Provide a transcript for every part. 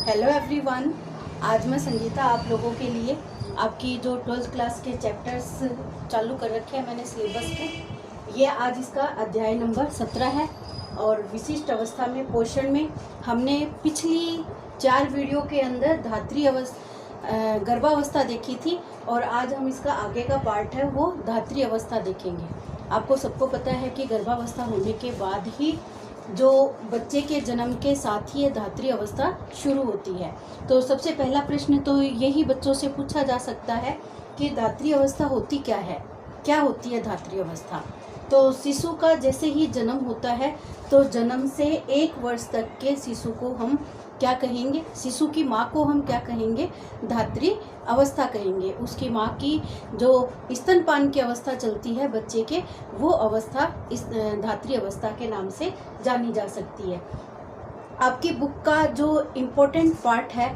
Hello everyone. आज मैं संगीता आप लोगों के लिए आपकी जो 12th क्लास के चैप्टर्स चालू कर रखे हैं मैंने सिलेबस के, ये आज इसका अध्याय नंबर 17 है। और विशिष्ट अवस्था में पोषण में हमने पिछली 4 वीडियो के अंदर धात्री गर्भावस्था देखी थी और आज हम इसका आगे का पार्ट है वो धात्री अवस्था देखेंगे। आपको सबको पता है कि गर्भावस्था होने के बाद ही जो बच्चे के जन्म के साथ ही ये धात्री अवस्था शुरू होती है। तो सबसे पहला प्रश्न तो यही बच्चों से पूछा जा सकता है कि धात्री अवस्था होती क्या है, क्या होती है धात्री अवस्था। तो शिशु का जैसे ही जन्म होता है तो जन्म से 1 वर्ष तक के शिशु को हम क्या कहेंगे, शिशु की माँ को हम क्या कहेंगे, धात्री अवस्था कहेंगे। उसकी माँ की जो स्तनपान की अवस्था चलती है बच्चे के, वो अवस्था इस धात्री अवस्था के नाम से जानी जा सकती है। आपकी बुक का जो इम्पोर्टेंट पार्ट है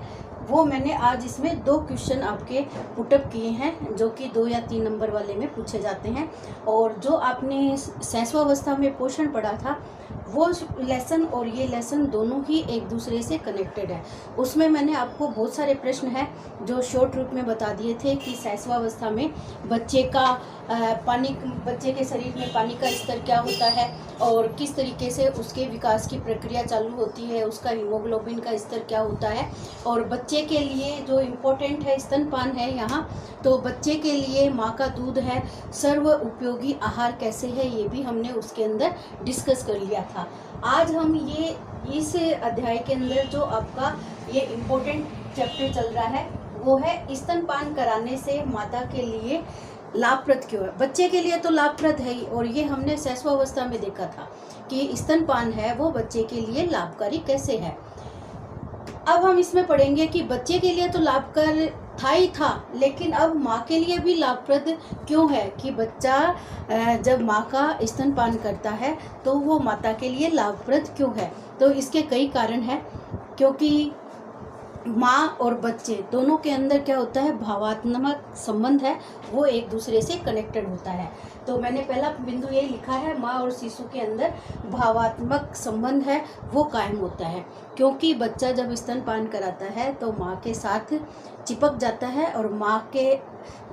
वो मैंने आज इसमें 2 क्वेश्चन आपके पुटअप किए हैं जो कि 2 या 3 नंबर वाले में पूछे जाते हैं। और जो आपने शैशवावस्था में पोषण पढ़ा था वो लेसन और ये लेसन दोनों ही एक दूसरे से कनेक्टेड है। उसमें मैंने आपको बहुत सारे प्रश्न हैं जो शॉर्ट रूप में बता दिए थे कि शैशवावस्था में बच्चे के शरीर में पानी का स्तर क्या होता है और किस तरीके से उसके विकास की प्रक्रिया चालू होती है, उसका हीमोग्लोबिन का स्तर क्या होता है। और बच्चे के लिए जो इम्पोर्टेंट है स्तनपान है यहाँ, तो बच्चे के लिए माँ का दूध है, सर्व उपयोगी आहार कैसे है, ये भी हमने उसके अंदर डिस्कस कर लिया था। आज हम ये इस अध्याय के अंदर जो आपका ये इम्पोर्टेंट चैप्टर चल रहा है वो है स्तनपान कराने से माता के लिए लाभप्रद क्यों है। बच्चे के लिए तो लाभप्रद है ही, और ये हमने शैशवावस्था में देखा था कि स्तनपान है वो बच्चे के लिए लाभकारी कैसे है। अब हम इसमें पढ़ेंगे कि बच्चे के लिए तो लाभकारी था ही था, लेकिन अब माँ के लिए भी लाभप्रद क्यों है कि बच्चा जब माँ का स्तनपान करता है तो वो माता के लिए लाभप्रद क्यों है। तो इसके कई कारण हैं, क्योंकि माँ और बच्चे दोनों के अंदर क्या होता है, भावात्मक संबंध है वो एक दूसरे से कनेक्टेड होता है। तो मैंने पहला बिंदु ये लिखा है, माँ और शिशु के अंदर भावात्मक संबंध है वो कायम होता है, क्योंकि बच्चा जब स्तनपान कराता है तो माँ के साथ चिपक जाता है और माँ के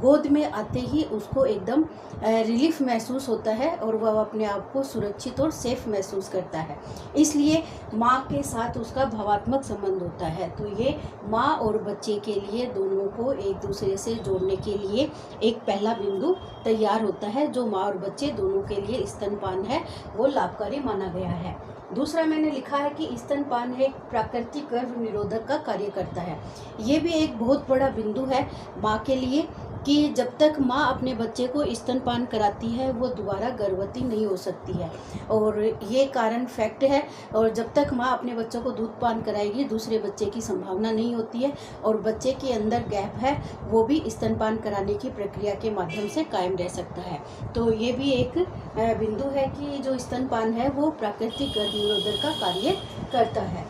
गोद में आते ही उसको एकदम रिलीफ महसूस होता है और वह अपने आप को सुरक्षित और सेफ महसूस करता है। इसलिए माँ के साथ उसका भावात्मक संबंध होता है। तो ये माँ और बच्चे के लिए दोनों को एक दूसरे से जोड़ने के लिए एक पहला बिंदु तैयार होता है, जो माँ और बच्चे दोनों के लिए स्तनपान है वो लाभकारी माना गया है। दूसरा मैंने लिखा है कि स्तनपान है एक प्राकृतिक गर्भ निरोधक का कार्य करता है। ये भी एक बहुत बड़ा बिंदु है माँ के लिए कि जब तक माँ अपने बच्चे को स्तनपान कराती है वो दोबारा गर्भवती नहीं हो सकती है, और ये कारण फैक्ट है। और जब तक माँ अपने बच्चों को दूध पान कराएगी दूसरे बच्चे की संभावना नहीं होती है, और बच्चे के अंदर गैप है वो भी स्तनपान कराने की प्रक्रिया के माध्यम से कायम रह सकता है। तो ये भी एक बिंदु है कि जो स्तनपान है वो प्राकृतिक गर्भ निरोधक का कार्य करता है।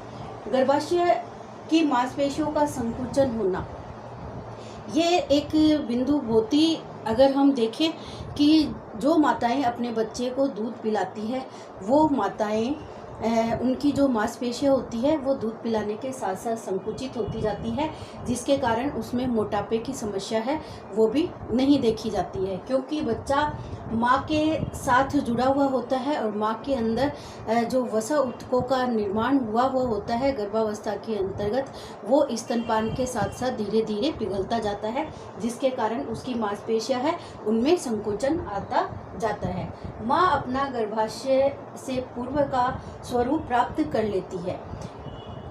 गर्भाशय की मांसपेशियों का संकुचन होना, ये एक बिंदु बहुत ही, अगर हम देखें कि जो माताएं अपने बच्चे को दूध पिलाती है वो माताएं उनकी जो मांसपेशियां होती है वो दूध पिलाने के साथ साथ संकुचित होती जाती है, जिसके कारण उसमें मोटापे की समस्या है वो भी नहीं देखी जाती है, क्योंकि बच्चा माँ के साथ जुड़ा हुआ होता है और माँ के अंदर जो वसा ऊतकों का निर्माण हुआ हुआ होता है गर्भावस्था के अंतर्गत, वो स्तनपान के साथ साथ धीरे धीरे पिघलता जाता है, जिसके कारण उसकी मांसपेशियां है उनमें संकोचन आता जाता है। माँ अपना गर्भाशय से पूर्व का स्वरूप प्राप्त कर लेती है,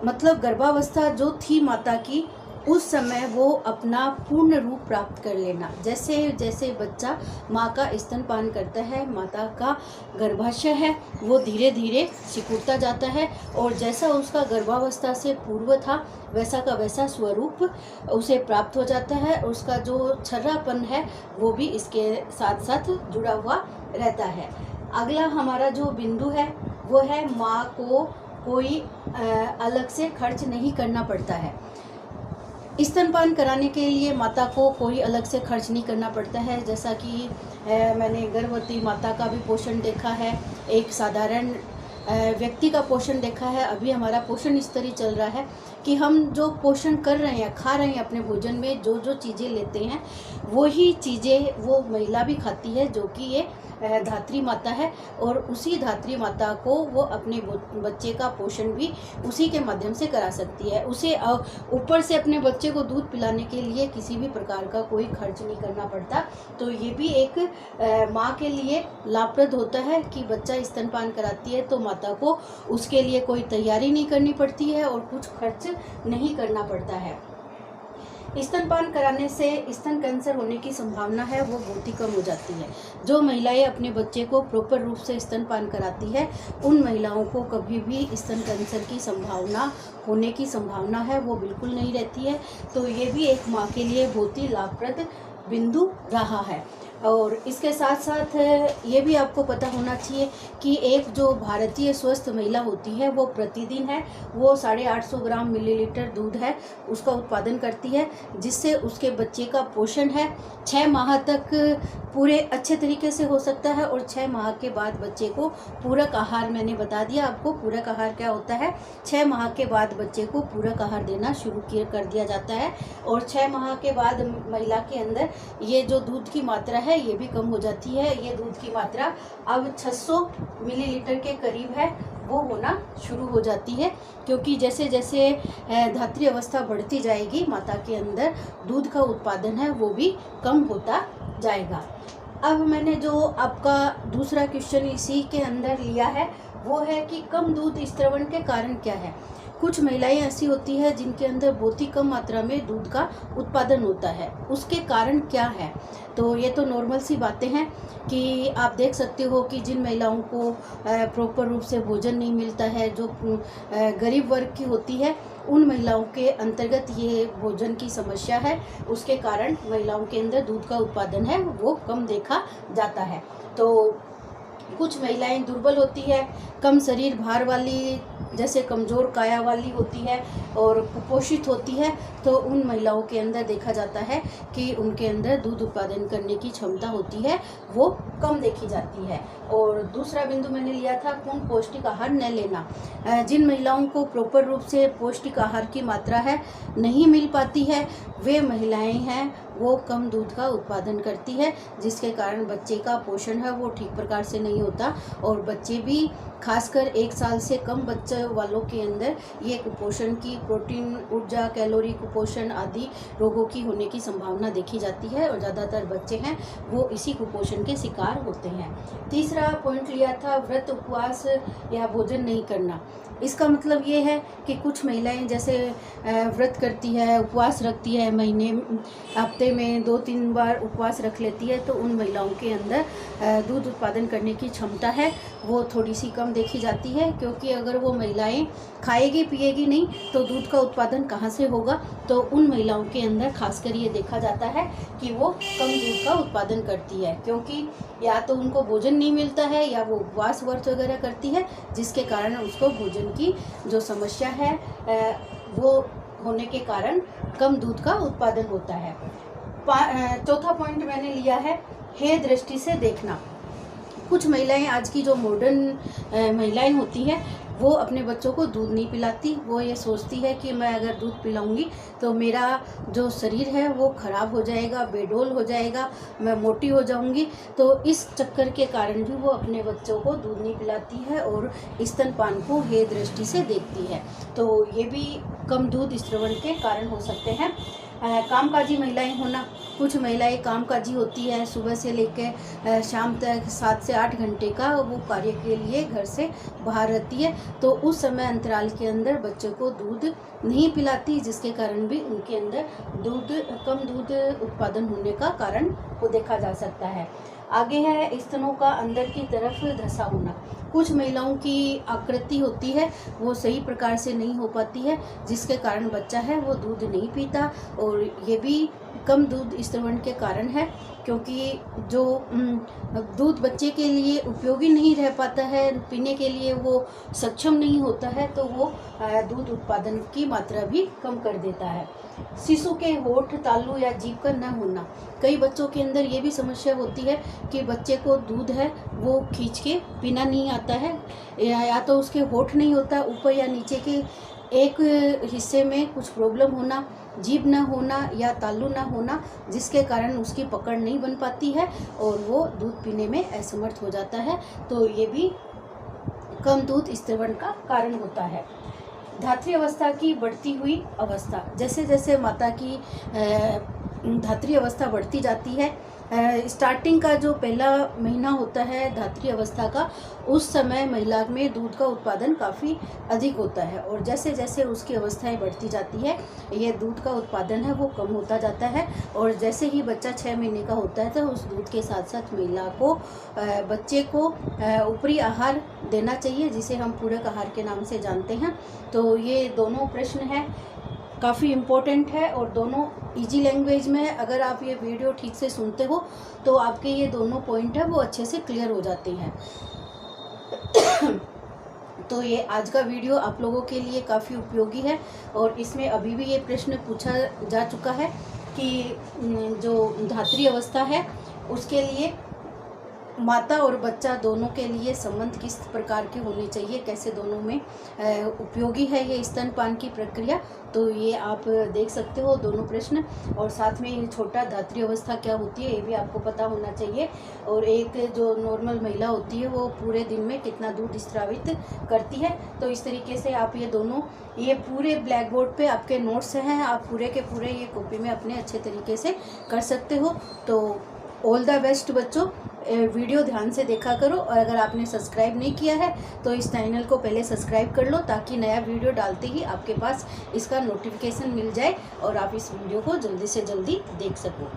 मतलब गर्भावस्था जो थी माता की उस समय वो अपना पूर्ण रूप प्राप्त कर लेना। जैसे जैसे बच्चा माँ का स्तनपान करता है माता का गर्भाशय है वो धीरे धीरे सिकुड़ता जाता है, और जैसा उसका गर्भावस्था से पूर्व था वैसा का वैसा स्वरूप उसे प्राप्त हो जाता है। उसका जो छर्रापन है वो भी इसके साथ साथ जुड़ा हुआ रहता है। अगला हमारा जो बिंदु है वो है माँ को कोई अलग से खर्च नहीं करना पड़ता है। स्तनपान कराने के लिए माता को कोई अलग से खर्च नहीं करना पड़ता है। जैसा कि मैंने गर्भवती माता का भी पोषण देखा है, एक साधारण व्यक्ति का पोषण देखा है, अभी हमारा पोषण स्तरीय चल रहा है कि हम जो पोषण कर रहे हैं, खा रहे हैं, अपने भोजन में जो जो चीज़ें लेते हैं वही चीज़ें वो महिला भी खाती है, जो कि ये धात्री माता है। और उसी धात्री माता को वो अपने बच्चे का पोषण भी उसी के माध्यम से करा सकती है। उसे ऊपर से अपने बच्चे को दूध पिलाने के लिए किसी भी प्रकार का कोई खर्च नहीं करना पड़ता। तो ये भी एक माँ के लिए लाभप्रद होता है कि बच्चा स्तनपान कराती है तो माता को उसके लिए कोई तैयारी नहीं करनी पड़ती है और कुछ खर्च नहीं करना पड़ता है। स्तनपान कराने से स्तन कैंसर होने की संभावना है वो बहुत ही कम हो जाती है। जो महिलाएं अपने बच्चे को प्रॉपर रूप से स्तनपान कराती है उन महिलाओं को कभी भी स्तन कैंसर की संभावना होने की संभावना है वो बिल्कुल नहीं रहती है। तो ये भी एक माँ के लिए बहुत ही लाभप्रद बिंदु रहा है। और इसके साथ साथ ये भी आपको पता होना चाहिए कि एक जो भारतीय स्वस्थ महिला होती है वो प्रतिदिन है वो 850 ग्राम मिलीलीटर दूध है उसका उत्पादन करती है, जिससे उसके बच्चे का पोषण है 6 माह तक पूरे अच्छे तरीके से हो सकता है। और 6 माह के बाद बच्चे को पूरक आहार, मैंने बता दिया आपको पूरक आहार क्या होता है। 6 माह के बाद बच्चे को पूरक आहार देना शुरू कर दिया जाता है और 6 माह के बाद महिला के अंदर ये जो दूध की मात्रा है ये भी कम हो जाती है। ये दूध की मात्रा अब 600 मिलीलीटर के करीब है वो होना शुरू हो जाती है, क्योंकि जैसे जैसे धात्री अवस्था बढ़ती जाएगी माता के अंदर दूध का उत्पादन है वो भी कम होता जाएगा। अब मैंने जो आपका दूसरा क्वेश्चन इसी के अंदर लिया है वो है कि कम दूध स्त्रवण के कारण क्या है। कुछ महिलाएं ऐसी होती है जिनके अंदर बहुत ही कम मात्रा में दूध का उत्पादन होता है, उसके कारण क्या है। तो ये तो नॉर्मल सी बातें हैं कि आप देख सकते हो कि जिन महिलाओं को प्रॉपर रूप से भोजन नहीं मिलता है, जो गरीब वर्ग की होती है, उन महिलाओं के अंतर्गत ये भोजन की समस्या है, उसके कारण महिलाओं के अंदर दूध का उत्पादन है वो कम देखा जाता है। तो कुछ महिलाएं दुर्बल होती है, कम शरीर भार वाली, जैसे कमज़ोर काया वाली होती है और कुपोषित होती है, तो उन महिलाओं के अंदर देखा जाता है कि उनके अंदर दूध उत्पादन करने की क्षमता होती है वो कम देखी जाती है। और दूसरा बिंदु मैंने लिया था पूर्ण पौष्टिक आहार न लेना। जिन महिलाओं को प्रॉपर रूप से पौष्टिक आहार की मात्रा है नहीं मिल पाती है वे महिलाएं हैं वो कम दूध का उत्पादन करती है, जिसके कारण बच्चे का पोषण है वो ठीक प्रकार से नहीं होता और बच्चे भी खासकर 1 साल से कम बच्चे वालों के अंदर ये कुपोषण की, प्रोटीन, ऊर्जा, कैलोरी कुपोषण आदि रोगों की होने की संभावना देखी जाती है और ज़्यादातर बच्चे हैं वो इसी कुपोषण के शिकार होते हैं। तीसरा पॉइंट लिया था व्रत, उपवास या भोजन नहीं करना। इसका मतलब ये है कि कुछ महिलाएं जैसे व्रत करती है, उपवास रखती है, हफ्ते में 2-3 बार उपवास रख लेती है, तो उन महिलाओं के अंदर दूध उत्पादन करने की क्षमता है वो थोड़ी सी कम देखी जाती है, क्योंकि अगर वो महिलाएं खाएगी पिएगी नहीं तो दूध का उत्पादन कहाँ से होगा। तो उन महिलाओं के अंदर खासकर ये देखा जाता है कि वो कम दूध का उत्पादन करती है, क्योंकि या तो उनको भोजन नहीं मिलता है या वो उपवास व्रत वगैरह करती है, जिसके कारण उसको भोजन की जो समस्या है वो होने के कारण कम दूध का उत्पादन होता है। चौथा पॉइंट मैंने लिया है हे दृष्टि से देखना। कुछ महिलाएं, आज की जो मॉडर्न महिलाएं होती हैं, वो अपने बच्चों को दूध नहीं पिलाती। वो ये सोचती है कि मैं अगर दूध पिलाऊंगी तो मेरा जो शरीर है वो ख़राब हो जाएगा, बेडोल हो जाएगा, मैं मोटी हो जाऊंगी। तो इस चक्कर के कारण भी वो अपने बच्चों को दूध नहीं पिलाती है और स्तनपान को हे दृष्टि से देखती है। तो ये भी कम दूध स्त्रवण के कारण हो सकते हैं। कामकाजी महिलाएं होना, कुछ महिलाएं कामकाजी होती है, सुबह से लेकर शाम तक 7 से 8 घंटे का वो कार्य के लिए घर से बाहर रहती है, तो उस समय अंतराल के अंदर बच्चों को दूध नहीं पिलाती, जिसके कारण भी उनके अंदर कम दूध उत्पादन होने का कारण वो देखा जा सकता है। आगे है स्तनों का अंदर की तरफ धंसा होना। कुछ महिलाओं की आकृति होती है वो सही प्रकार से नहीं हो पाती है, जिसके कारण बच्चा है वो दूध नहीं पीता, और ये भी कम दूध स्त्रवण के कारण है, क्योंकि जो दूध बच्चे के लिए उपयोगी नहीं रह पाता है, पीने के लिए वो सक्षम नहीं होता है, तो वो दूध उत्पादन की मात्रा भी कम कर देता है। शिशु के होठ, तालू या जीभ का न होना। कई बच्चों के अंदर ये भी समस्या होती है कि बच्चे को दूध है वो खींच के पीना नहीं आता है, या तो उसके होठ नहीं होता, ऊपर या नीचे के एक हिस्से में कुछ प्रॉब्लम होना, जीभ ना होना या तालू ना होना, जिसके कारण उसकी पकड़ नहीं बन पाती है और वो दूध पीने में असमर्थ हो जाता है। तो ये भी कम दूध स्तवन का कारण होता है। धात्री अवस्था की बढ़ती हुई अवस्था, जैसे जैसे माता की धात्री अवस्था बढ़ती जाती है, स्टार्टिंग का जो पहला महीना होता है धात्री अवस्था का, उस समय महिला में दूध का उत्पादन काफ़ी अधिक होता है और जैसे जैसे उसकी अवस्थाएं बढ़ती जाती है ये दूध का उत्पादन है वो कम होता जाता है। और जैसे ही बच्चा 6 महीने का होता है तो उस दूध के साथ साथ महिला को बच्चे को ऊपरी आहार देना चाहिए, जिसे हम पूरक आहार के नाम से जानते हैं। तो ये दोनों प्रश्न हैं, काफ़ी इम्पोर्टेंट है और दोनों इजी लैंग्वेज में है। अगर आप ये वीडियो ठीक से सुनते हो तो आपके ये दोनों पॉइंट है वो अच्छे से क्लियर हो जाते हैं। तो ये आज का वीडियो आप लोगों के लिए काफ़ी उपयोगी है और इसमें अभी भी ये प्रश्न पूछा जा चुका है कि जो धात्री अवस्था है उसके लिए माता और बच्चा दोनों के लिए संबंध किस प्रकार के होने चाहिए, कैसे दोनों में उपयोगी है ये स्तनपान की प्रक्रिया। तो ये आप देख सकते हो दोनों प्रश्न, और साथ में ये छोटा धात्री अवस्था क्या होती है ये भी आपको पता होना चाहिए। और एक जो नॉर्मल महिला होती है वो पूरे दिन में कितना दूध स्रावित करती है। तो इस तरीके से आप ये दोनों, ये पूरे ब्लैक बोर्ड पे आपके नोट्स हैं, आप पूरे के पूरे ये कॉपी में अपने अच्छे तरीके से कर सकते हो। तो ऑल द बेस्ट बच्चों, वीडियो ध्यान से देखा करो और अगर आपने सब्सक्राइब नहीं किया है तो इस चैनल को पहले सब्सक्राइब कर लो ताकि नया वीडियो डालते ही आपके पास इसका नोटिफिकेशन मिल जाए और आप इस वीडियो को जल्दी से जल्दी देख सको।